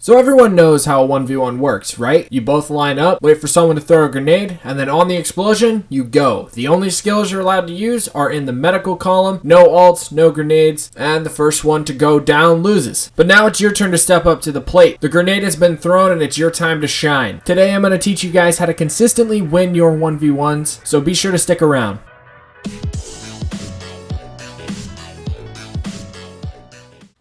So everyone knows how a 1v1 works, right? You both line up, wait for someone to throw a grenade, and then on the explosion, you go. The only skills you're allowed to use are in the medical column, no ults, no grenades, and the first one to go down loses. But now it's your turn to step up to the plate. The grenade has been thrown and it's your time to shine. Today I'm going to teach you guys how to consistently win your 1v1s, so be sure to stick around.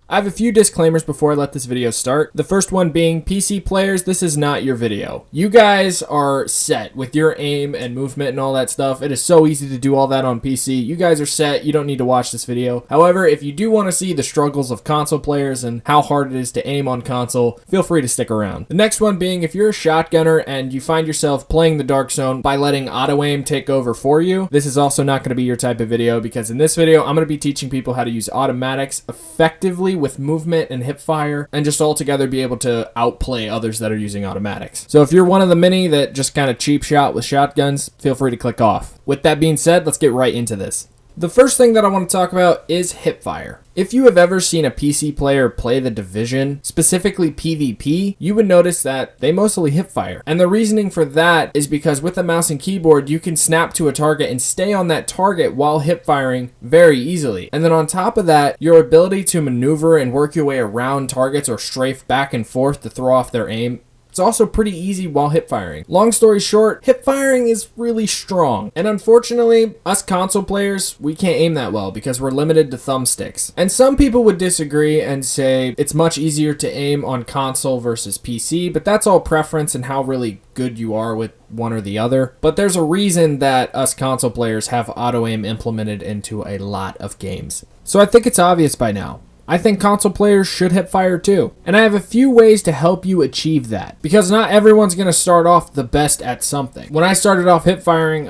I have a few disclaimers before I let this video start. The first one being, PC players, this is not your video. You guys are set with your aim and movement and all that stuff. It is so easy to do all that on PC. You guys are set. You don't need to watch this video. However, if you do want to see the struggles of console players and how hard it is to aim on console, feel free to stick around. The next one being, if you're a shotgunner and you find yourself playing the dark zone by letting auto aim take over for you, this is also not going to be your type of video, because in this video, I'm going to be teaching people how to use automatics effectively with movement and hipfire, and just altogether be able to outplay others that are using automatics. So if you're one of the many that just kind of cheap shot with shotguns, feel free to click off. With that being said, let's get right into this. The first thing that I want to talk about is hipfire. If you have ever seen a PC player play The Division, specifically PvP, you would notice that they mostly hipfire. And the reasoning for that is because with a mouse and keyboard, you can snap to a target and stay on that target while hipfiring very easily. And then on top of that, your ability to maneuver and work your way around targets or strafe back and forth to throw off their aim, it's also pretty easy while hipfiring. Long story short, hipfiring is really strong. And unfortunately, us console players, we can't aim that well because we're limited to thumbsticks. And some people would disagree and say it's much easier to aim on console versus PC, but that's all preference and how really good you are with one or the other. But there's a reason that us console players have auto aim implemented into a lot of games. So I think it's obvious by now. I think console players should hipfire too. And I have a few ways to help you achieve that, because not everyone's going to start off the best at something. When I started off hipfiring,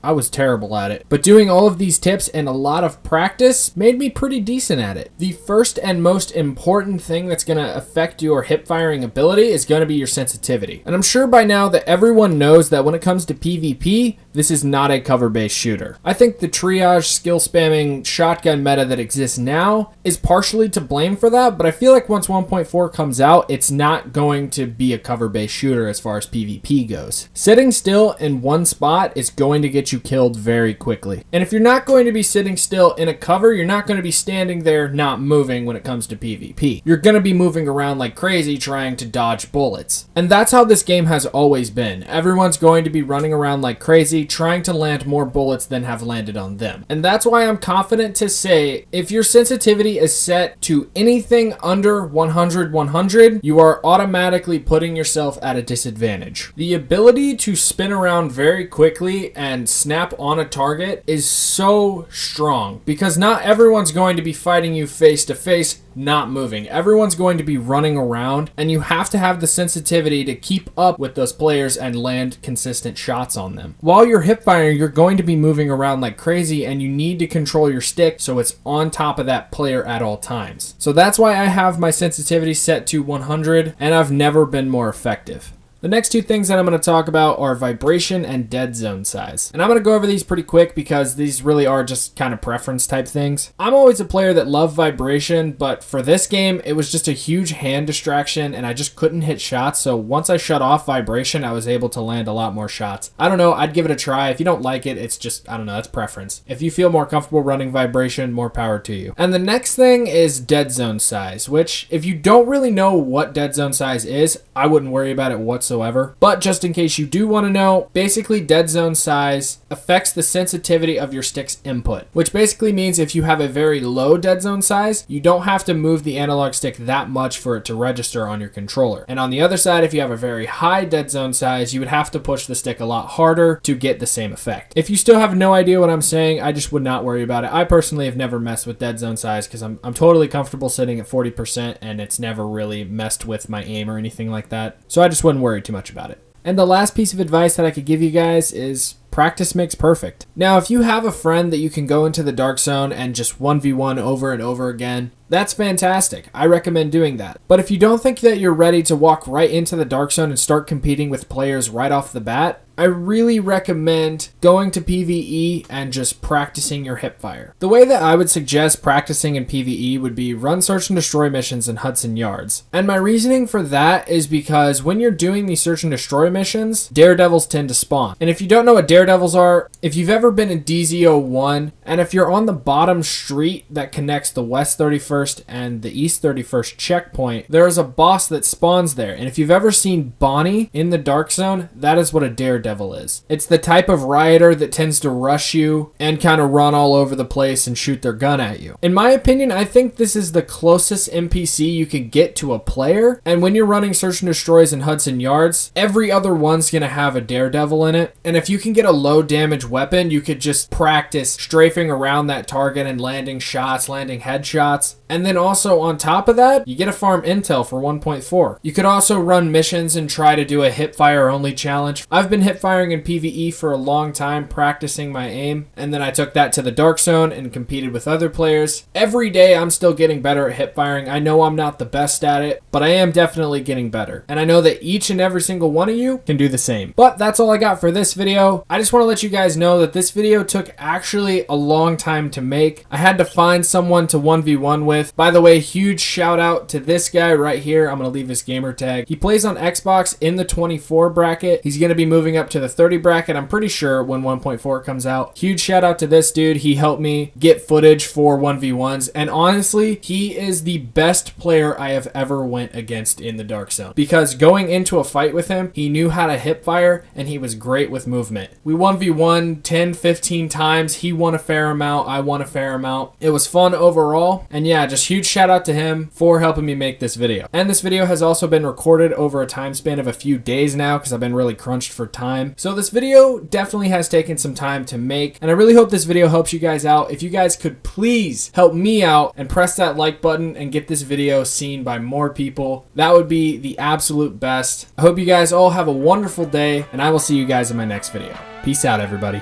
I was terrible at it. But doing all of these tips and a lot of practice made me pretty decent at it. The first and most important thing that's going to affect your hipfiring ability is going to be your sensitivity. And I'm sure by now that everyone knows that when it comes to PvP, this is not a cover-based shooter. I think the triage, skill spamming, shotgun meta that exists now is partially to blame for that, but I feel like once 1.4 comes out, it's not going to be a cover-based shooter as far as PvP goes. Sitting still in one spot is going to get you killed very quickly. And if you're not going to be sitting still in a cover, you're not going to be standing there not moving when it comes to PvP. You're going to be moving around like crazy trying to dodge bullets. And that's how this game has always been. Everyone's going to be running around like crazy trying to land more bullets than have landed on them. And that's why I'm confident to say if your sensitivity is set to anything under 100, you are automatically putting yourself at a disadvantage. The ability to spin around very quickly and snap on a target is so strong, because not everyone's going to be fighting you face to face not moving. Everyone's going to be running around, and you have to have the sensitivity to keep up with those players and land consistent shots on them. While you're hipfiring, you're going to be moving around like crazy, and you need to control your stick so it's on top of that player at all times. So that's why I have my sensitivity set to 100, and I've never been more effective. The next two things that I'm going to talk about are vibration and dead zone size. And I'm going to go over these pretty quick because these really are just kind of preference type things. I'm always a player that loved vibration, but for this game, it was just a huge hand distraction and I just couldn't hit shots. So once I shut off vibration, I was able to land a lot more shots. I don't know, I'd give it a try. If you don't like it, it's just, I don't know, that's preference. If you feel more comfortable running vibration, more power to you. And the next thing is dead zone size, which if you don't really know what dead zone size is, I wouldn't worry about it whatsoever. But just in case you do want to know, basically dead zone size affects the sensitivity of your stick's input, which basically means if you have a very low dead zone size, you don't have to move the analog stick that much for it to register on your controller. And on the other side, if you have a very high dead zone size, you would have to push the stick a lot harder to get the same effect. If you still have no idea what I'm saying, I just would not worry about it. I personally have never messed with dead zone size because I'm totally comfortable sitting at 40% and it's never really messed with my aim or anything like that. So I just wouldn't worry too much about it. And the last piece of advice that I could give you guys is practice makes perfect. Now, if you have a friend that you can go into the dark zone and just 1v1 over and over again, that's fantastic. I recommend doing that. But if you don't think that you're ready to walk right into the dark zone and start competing with players right off the bat, I really recommend going to PvE and just practicing your hipfire. The way that I would suggest practicing in PvE would be run search and destroy missions in Hudson Yards. And my reasoning for that is because when you're doing these search and destroy missions, daredevils tend to spawn. And if you don't know what daredevils are, if you've ever been in DZ01, and if you're on the bottom street that connects the West 31st and the East 31st checkpoint, there is a boss that spawns there. And if you've ever seen Bonnie in the dark zone, that is what a daredevil is. It's the type of rioter that tends to rush you and kind of run all over the place and shoot their gun at you. In my opinion, I think this is the closest NPC you can get to a player, and when you're running search and destroys in Hudson Yards, every other one's gonna have a daredevil in it, and if you can get a low damage weapon, you could just practice strafing around that target and landing shots, landing headshots. And then also on top of that, you get a farm intel for 1.4. You could also run missions and try to do a hipfire only challenge. I've been hipfiring in PvE for a long time, practicing my aim, and then I took that to the dark zone and competed with other players. Every day I'm still getting better at hipfiring. I know I'm not the best at it, but I am definitely getting better. And I know that each and every single one of you can do the same. But that's all I got for this video. I just want to let you guys know that this video took actually a long time to make. I had to find someone to 1v1 with. By the way, huge shout out to this guy right here. I'm going to leave his gamer tag. He plays on Xbox in the 24 bracket. He's going to be moving up to the 30 bracket, I'm pretty sure, when 1.4 comes out. Huge shout out to this dude. He helped me get footage for 1v1's, and honestly, he is the best player I have ever went against in the dark zone, because going into a fight with him, he knew how to hipfire and he was great with movement. We 1v1 10, 15 times. He won a fair amount. I won a fair amount. It was fun overall, and yeah, just huge shout out to him for helping me make this video. And this video has also been recorded over a time span of a few days now because I've been really crunched for time. So this video definitely has taken some time to make, and I really hope this video helps you guys out. If you guys could please help me out and press that like button and get this video seen by more people, that would be the absolute best. I hope you guys all have a wonderful day, and I will see you guys in my next video. Peace out, everybody.